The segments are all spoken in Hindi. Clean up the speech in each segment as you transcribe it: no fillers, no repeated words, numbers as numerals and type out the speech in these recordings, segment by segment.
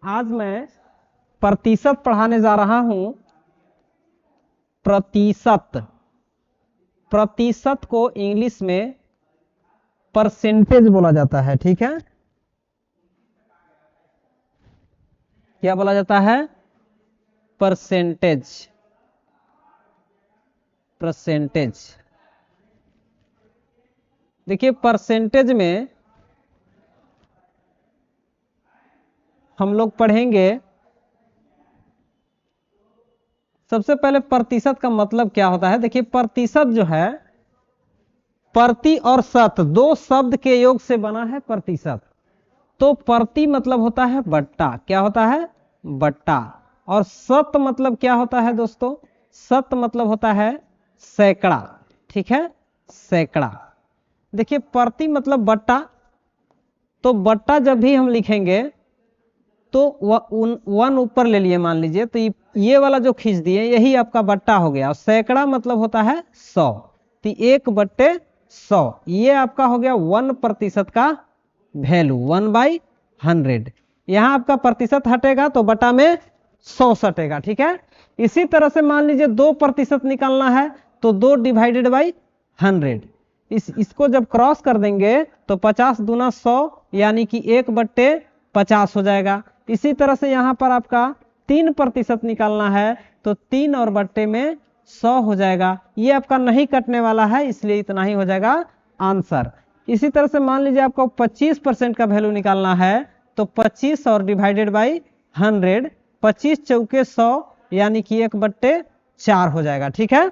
आज मैं प्रतिशत पढ़ाने जा रहा हूं। प्रतिशत, प्रतिशत को इंग्लिश में परसेंटेज बोला जाता है। ठीक है, क्या बोला जाता है? Percentage, percentage. देखिए परसेंटेज में हम लोग पढ़ेंगे, सबसे पहले प्रतिशत का मतलब क्या होता है। देखिए प्रतिशत जो है, प्रति और शत दो शब्द के योग से बना है प्रतिशत। तो प्रति मतलब होता है बट्टा, क्या होता है? बट्टा। और शत मतलब क्या होता है दोस्तों? शत मतलब होता है सैकड़ा। ठीक है, सैकड़ा। देखिए प्रति मतलब बट्टा, तो बट्टा जब भी हम लिखेंगे तो वन ऊपर ले लिए मान लीजिए, तो ये वाला जो खींच दिए यही आपका बट्टा हो गया। और सैकड़ा मतलब होता है 100, तो 1/100 ये आपका हो गया 1% का वैल्यू, 1/100। यहां आपका प्रतिशत हटेगा तो बटा में 100 सटेगा। ठीक है, इसी तरह से मान लीजिए 2% निकालना है तो 2/100। इसको जब क्रॉस कर देंगे तो 50 दूना 100 यानी कि 1/50 हो जाएगा। इसी तरह से यहां पर आपका 3% निकालना है तो 3 और बट्टे में 100 हो जाएगा। ये आपका नहीं कटने वाला है, इसलिए इतना ही हो जाएगा आंसर। इसी तरह से मान लीजिए आपको 25% का वैल्यू निकालना है तो 25 और डिवाइडेड बाई 100, 25 चौके 100 यानी कि 1/4 हो जाएगा। ठीक है,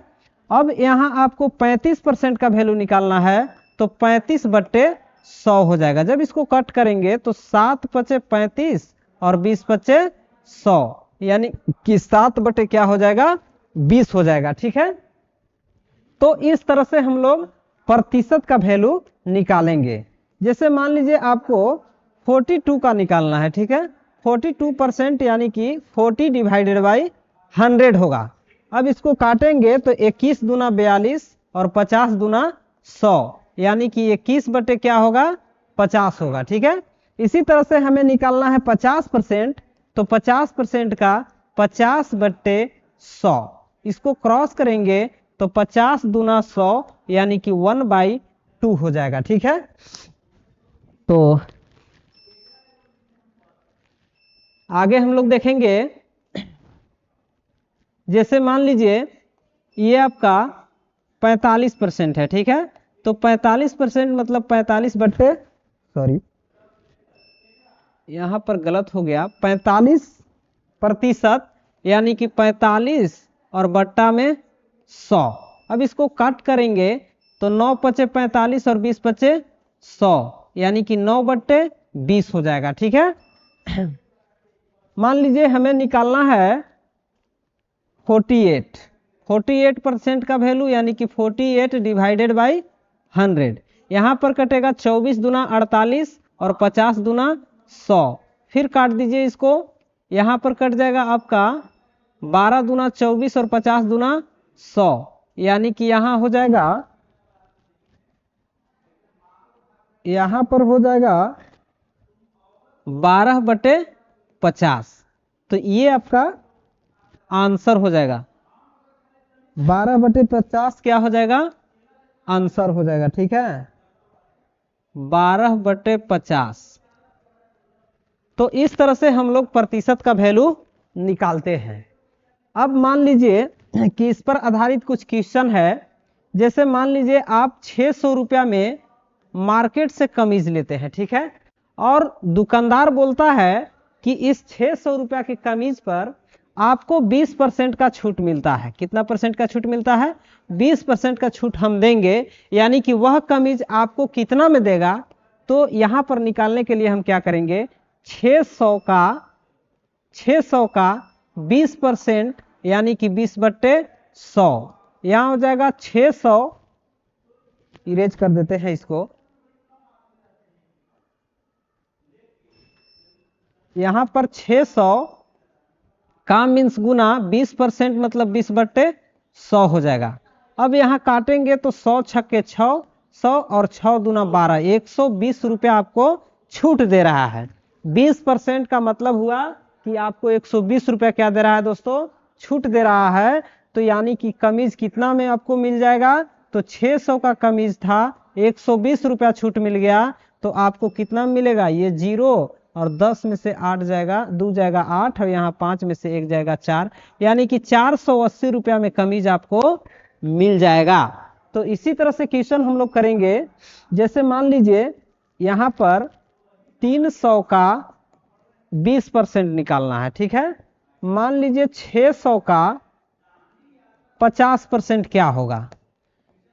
अब यहां आपको 35% का वैल्यू निकालना है तो 35/100 हो जाएगा। जब इसको कट करेंगे तो 7×5 और 20/100 यानी कि 7/ क्या हो जाएगा? 20 हो जाएगा। ठीक है, तो इस तरह से हम लोग प्रतिशत का वैल्यू निकालेंगे। जैसे मान लीजिए आपको 42 का निकालना है। ठीक है, 42% यानी कि 40 डिवाइडेड बाई 100 होगा। अब इसको काटेंगे तो 21 दूना 42 और 50 दूना 100 यानी कि 21/ क्या होगा? 50 होगा। ठीक है, इसी तरह से हमें निकालना है 50%, तो 50% का 50/100, इसको क्रॉस करेंगे तो 50 दूना 100 यानी कि 1/2 हो जाएगा। ठीक है, तो आगे हम लोग देखेंगे। जैसे मान लीजिए ये आपका 45% है। ठीक है, तो 45% मतलब 45 सॉरी यहां पर गलत हो गया, 45% यानी कि 45 और बट्टा में 100। अब इसको काट करेंगे तो 9×45 और 20/100 यानी कि 9/20 हो जाएगा। ठीक है, मान लीजिए हमें निकालना है 48% का वैल्यू यानी कि 48 डिवाइडेड बाई 100। यहां पर कटेगा 24 दूना 48 और 50 दूना 100, फिर काट दीजिए इसको। यहां पर कट जाएगा आपका 12 दूना 24 और 50 दूना 100 यानी कि यहां हो जाएगा, यहां पर हो जाएगा 12/50। तो ये आपका आंसर हो जाएगा, 12/50 क्या हो जाएगा? आंसर हो जाएगा। ठीक है, 12/50। तो इस तरह से हम लोग प्रतिशत का वैल्यू निकालते हैं। अब मान लीजिए कि इस पर आधारित कुछ क्वेश्चन है। जैसे मान लीजिए आप 600 रुपया में मार्केट से कमीज लेते हैं। ठीक है, और दुकानदार बोलता है कि इस 600 रुपया की कमीज पर आपको 20% का छूट मिलता है। कितना परसेंट का छूट मिलता है? 20% का छूट हम देंगे, यानी कि वह कमीज आपको कितना में देगा? तो यहां पर निकालने के लिए हम क्या करेंगे, 600 का 20% यानी कि 20/100 यहां हो जाएगा 600, इरेज कर देते हैं इसको। यहां पर 600 का मीन्स गुना 20% मतलब 20/100 हो जाएगा। अब यहां काटेंगे तो 100 छक्के 6, 100 और 6 दूना 12, 120 रुपया आपको छूट दे रहा है। 20% का मतलब हुआ कि आपको 120 रुपया क्या दे रहा है दोस्तों, छूट दे रहा है। तो यानी कि कमीज कितना में आपको मिल जाएगा, तो 600 का कमीज था, 120 रुपया छूट मिल गया, तो आपको कितना मिलेगा, ये 0 और 10 में से 8 जाएगा, 2 जाएगा 8 और यहाँ 5 में से 1 जाएगा 4, यानी कि 480 रुपया में कमीज आपको मिल जाएगा। तो इसी तरह से क्वेश्चन हम लोग करेंगे। जैसे मान लीजिए यहाँ पर 300 का 20% निकालना है, ठीक है। मान लीजिए 600 का 50% क्या होगा।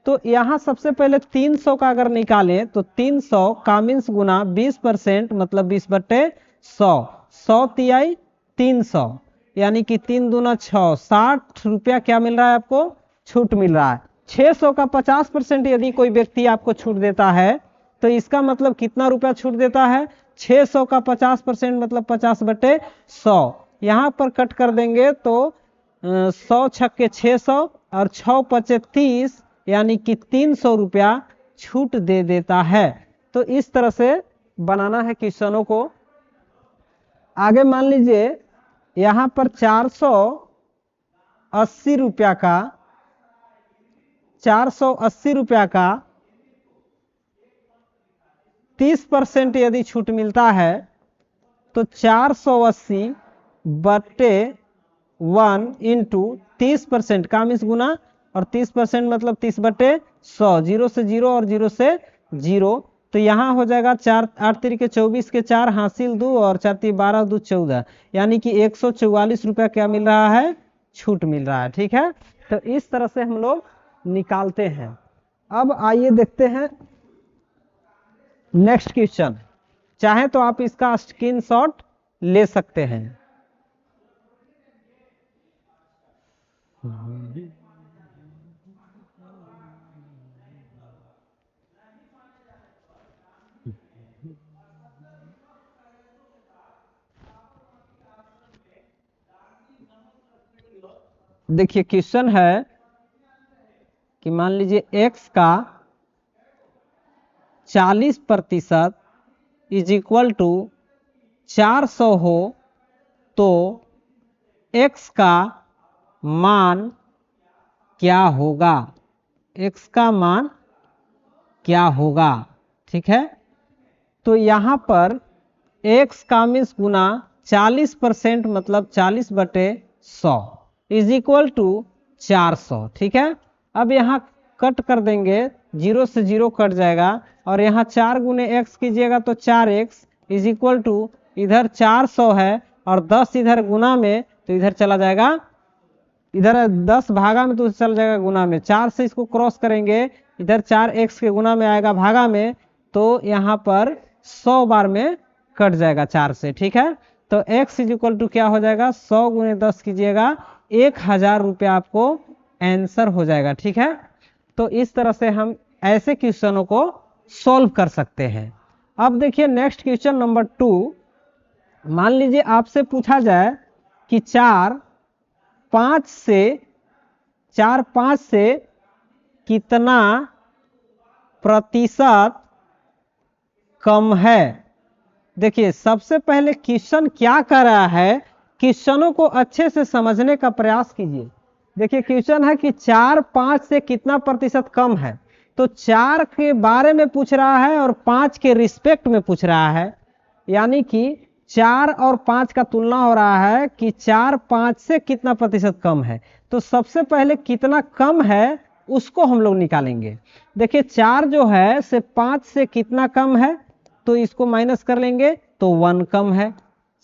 तो यहां सबसे पहले 300 का अगर निकालें तो 300 का मीन्स गुना 20% मतलब 20/100, 100 तिहाई 300, यानी कि 3 दूना 6, 60 रुपया क्या मिल रहा है आपको, छूट मिल रहा है। 600 का 50% यदि कोई व्यक्ति आपको छूट देता है तो इसका मतलब कितना रुपया छूट देता है, 600 का 50% मतलब 50/100। यहां पर कट कर देंगे तो 100 छक्के 600 और 6 पचे 30, यानी कि 300 रुपया छूट दे देता है। तो इस तरह से बनाना है क्वेश्चनों को। आगे मान लीजिए यहां पर 480 रुपया का 30% यदि छूट मिलता है तो 480/1 इंटू 30% का मीन्स गुना, और 30% मतलब 30/100, 0 से 0 और 0 से 0। तो यहाँ हो जाएगा 4 8 3 के 24 के 4 हासिल 2 और 4 3 12 2 14, यानी कि 144 रुपया क्या मिल रहा है, छूट मिल रहा है, ठीक है। तो इस तरह से हम लोग निकालते हैं। अब आइए देखते हैं नेक्स्ट क्वेश्चन। चाहे तो आप इसका स्क्रीनशॉट ले सकते हैं। देखिए क्वेश्चन है कि मान लीजिए x का 40% इज इक्वल टू 400 हो तो x का मान क्या होगा, x का मान क्या होगा, ठीक है। तो यहां पर x का मीन्स गुना 40% मतलब 40/100 इज इक्वल टू 400, ठीक है। अब यहाँ कट कर देंगे, 0 से 0 कट जाएगा और यहाँ 4 गुने x कीजिएगा तो 4x इज इक्वल टू, इधर 400 है और 10 इधर गुना में तो इधर चला जाएगा, इधर 10 भागा में तो चल जाएगा गुना में, 4 से इसको क्रॉस करेंगे, इधर 4x के गुना में आएगा भागा में, तो यहाँ पर 100 बार में कट जाएगा 4 से, ठीक है। तो x इज इक्वल टू क्या हो जाएगा, 100 गुने 10 कीजिएगा, 1000 रुपया आपको आंसर हो जाएगा, ठीक है। तो इस तरह से हम ऐसे क्वेश्चनों को सॉल्व कर सकते हैं। अब देखिए नेक्स्ट क्वेश्चन नंबर 2। मान लीजिए आपसे पूछा जाए कि 4 5 से कितना प्रतिशत कम है। देखिए सबसे पहले क्वेश्चन क्या कर रहा है, क्वेश्चनों को अच्छे से समझने का प्रयास कीजिए। देखिए क्वेश्चन है कि 4 5 से कितना प्रतिशत कम है, तो 4 के बारे में पूछ रहा है और 5 के रिस्पेक्ट में पूछ रहा है, यानी कि 4 और 5 का तुलना हो रहा है कि 4 5 से कितना प्रतिशत कम है। तो सबसे पहले कितना कम है उसको हम लोग निकालेंगे। देखिए 4 जो है से 5 से कितना कम है, तो इसको माइनस कर लेंगे तो 1 कम है।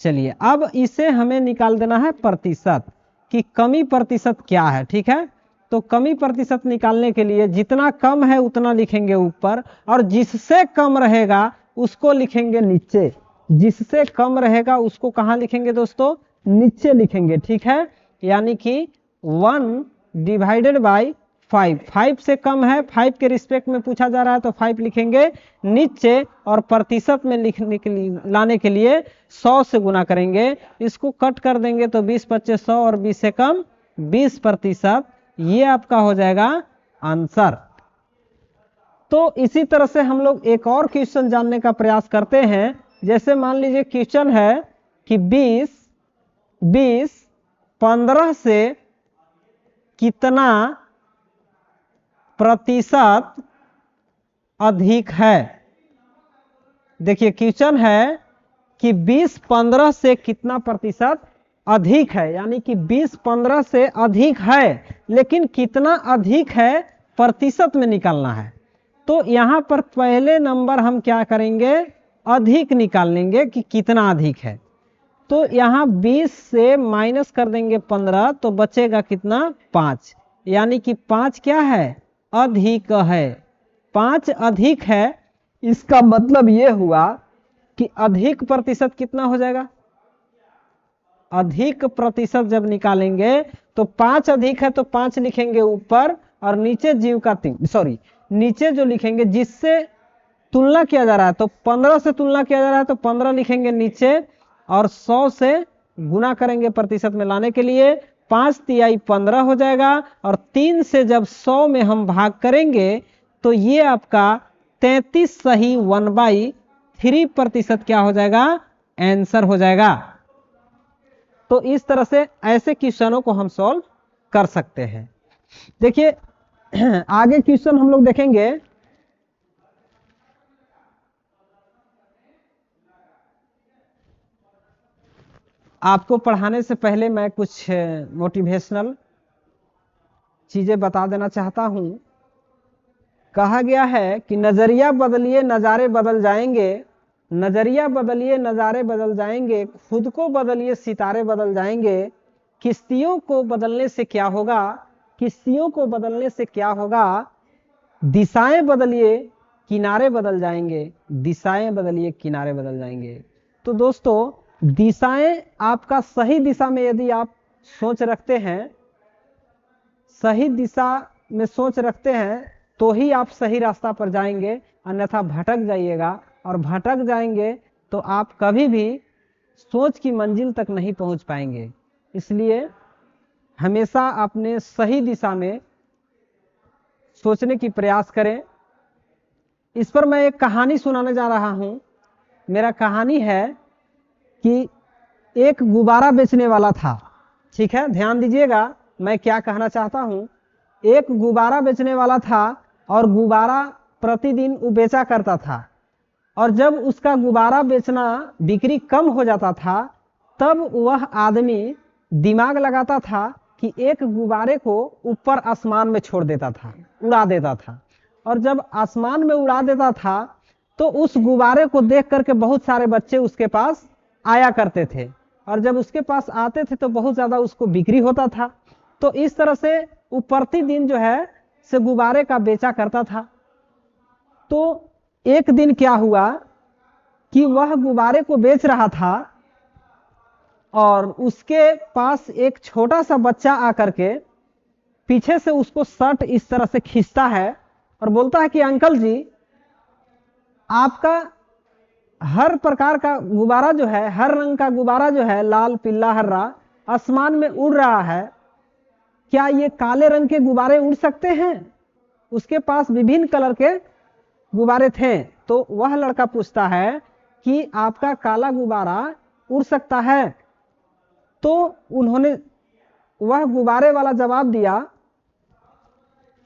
चलिए अब इसे हमें निकाल देना है प्रतिशत, कि कमी प्रतिशत क्या है, ठीक है। तो कमी प्रतिशत निकालने के लिए जितना कम है उतना लिखेंगे ऊपर, और जिससे कम रहेगा उसको लिखेंगे नीचे। जिससे कम रहेगा उसको कहाँ लिखेंगे दोस्तों, नीचे लिखेंगे, ठीक है। यानी कि 1 डिवाइडेड बाई 5, 5 से कम है, 5 के रिस्पेक्ट में पूछा जा रहा है तो 5 लिखेंगे नीचे, और प्रतिशत में लिखने के लिए लाने के लिए 100 से गुना करेंगे। इसको कट कर देंगे तो 20 25 100 और 20 से कम 20%, ये आपका हो जाएगा आंसर। तो इसी तरह से हम लोग एक और क्वेश्चन जानने का प्रयास करते हैं। जैसे मान लीजिए क्वेश्चन है कि 20 15 से कितना प्रतिशत अधिक है। देखिए क्वेश्चन है कि 20 15 से कितना प्रतिशत अधिक है, यानी कि 20 15 से अधिक है, लेकिन कितना अधिक है प्रतिशत में निकालना है। तो यहां पर पहले नंबर हम क्या करेंगे, अधिक निकाल लेंगे कि कितना अधिक है। तो यहां 20 से माइनस कर देंगे 15, तो बचेगा कितना 5, यानी कि 5 क्या है, अधिक है। 5 अधिक है, इसका मतलब यह हुआ कि अधिक प्रतिशत कितना हो जाएगा। अधिक प्रतिशत जब निकालेंगे तो 5 अधिक है तो 5 लिखेंगे ऊपर, और नीचे जीव का 3 नीचे जो लिखेंगे जिससे तुलना किया जा रहा है, तो 15 से तुलना किया जा रहा है तो 15 लिखेंगे नीचे, और 100 से गुना करेंगे प्रतिशत में लाने के लिए। 5 तिहाई 15 हो जाएगा, और 3 से जब 100 में हम भाग करेंगे तो ये आपका 33 सही 1/3% क्या हो जाएगा, आंसर हो जाएगा। तो इस तरह से ऐसे क्वेश्चनों को हम सॉल्व कर सकते हैं। देखिए आगे क्वेश्चन हम लोग देखेंगे। आपको पढ़ाने से पहले मैं कुछ मोटिवेशनल चीजें बता देना चाहता हूं। कहा गया है कि नजरिया बदलिए नजारे बदल जाएंगे, नजरिया बदलिए नजारे बदल जाएंगे, खुद को बदलिए सितारे बदल जाएंगे। किश्तियों को बदलने से क्या होगा, किश्तियों को बदलने से क्या होगा, दिशाएं बदलिए किनारे बदल जाएंगे, दिशाएं बदलिए किनारे बदल जाएंगे। तो दोस्तों दिशाएं आपका सही दिशा में यदि आप सोच रखते हैं, सही दिशा में सोच रखते हैं तो ही आप सही रास्ता पर जाएंगे, अन्यथा भटक जाइएगा, और भटक जाएंगे तो आप कभी भी सोच की मंजिल तक नहीं पहुंच पाएंगे। इसलिए हमेशा अपने सही दिशा में सोचने की प्रयास करें। इस पर मैं एक कहानी सुनाने जा रहा हूं। मेरा कहानी है कि एक गुब्बारा बेचने वाला था। ठीक है, ध्यान दीजिएगा मैं क्या कहना चाहता हूं। एक गुब्बारा बेचने वाला था और गुब्बारा प्रतिदिन वो बेचा करता था, और जब उसका गुब्बारा बेचना बिक्री कम हो जाता था तब वह आदमी दिमाग लगाता था कि एक गुब्बारे को ऊपर आसमान में छोड़ देता था, उड़ा देता था, और जब आसमान में उड़ा देता था तो उस गुब्बारे को देख करके बहुत सारे बच्चे उसके पास आया करते थे, और जब उसके पास आते थे तो बहुत ज्यादा उसको बिक्री होता था। तो इस तरह से वो प्रतिदिन जो है से गुब्बारे का बेचा करता था। तो एक दिन क्या हुआ कि वह गुब्बारे को बेच रहा था, और उसके पास एक छोटा सा बच्चा आकर के पीछे से उसको शर्ट इस तरह से खींचता है और बोलता है कि अंकल जी, आपका हर प्रकार का गुब्बारा जो है, हर रंग का गुब्बारा जो है, लाल पीला हरा, आसमान में उड़ रहा है, क्या ये काले रंग के गुब्बारे उड़ सकते हैं? उसके पास विभिन्न कलर के गुब्बारे थे। तो वह लड़का पूछता है कि आपका काला गुब्बारा उड़ सकता है? तो उन्होंने, वह गुब्बारे वाला जवाब दिया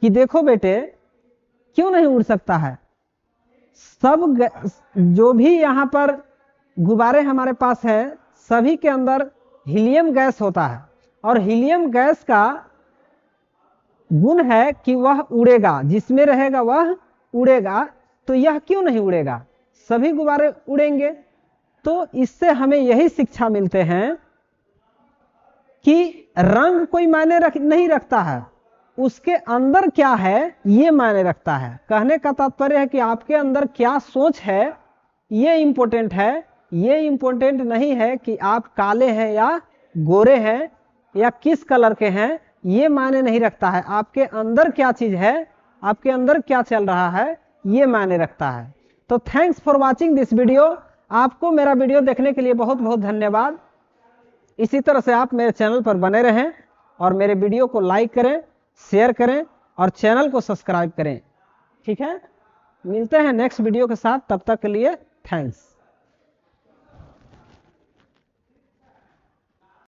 कि देखो बेटे, क्यों नहीं उड़ सकता है, सब जो भी यहाँ पर गुब्बारे हमारे पास है सभी के अंदर हीलियम गैस होता है, और हीलियम गैस का गुण है कि वह उड़ेगा, जिसमें रहेगा वह उड़ेगा, तो यह क्यों नहीं उड़ेगा, सभी गुब्बारे उड़ेंगे। तो इससे हमें यही शिक्षा मिलते हैं कि रंग कोई मायने नहीं रखता है, उसके अंदर क्या है ये मायने रखता है। कहने का तात्पर्य है कि आपके अंदर क्या सोच है ये इंपॉर्टेंट है, ये इंपॉर्टेंट नहीं है कि आप काले हैं या गोरे हैं या किस कलर के हैं, ये मायने नहीं रखता है। आपके अंदर क्या चीज है, आपके अंदर क्या चल रहा है, ये मायने रखता है। तो thanks for watching this video. आपको मेरा वीडियो देखने के लिए बहुत बहुत धन्यवाद। इसी तरह से आप मेरे चैनल पर बने रहें और मेरे वीडियो को लाइक करें, शेयर करें और चैनल को सब्सक्राइब करें। ठीक है, मिलते हैं नेक्स्ट वीडियो के साथ, तब तक के लिए थैंक्स।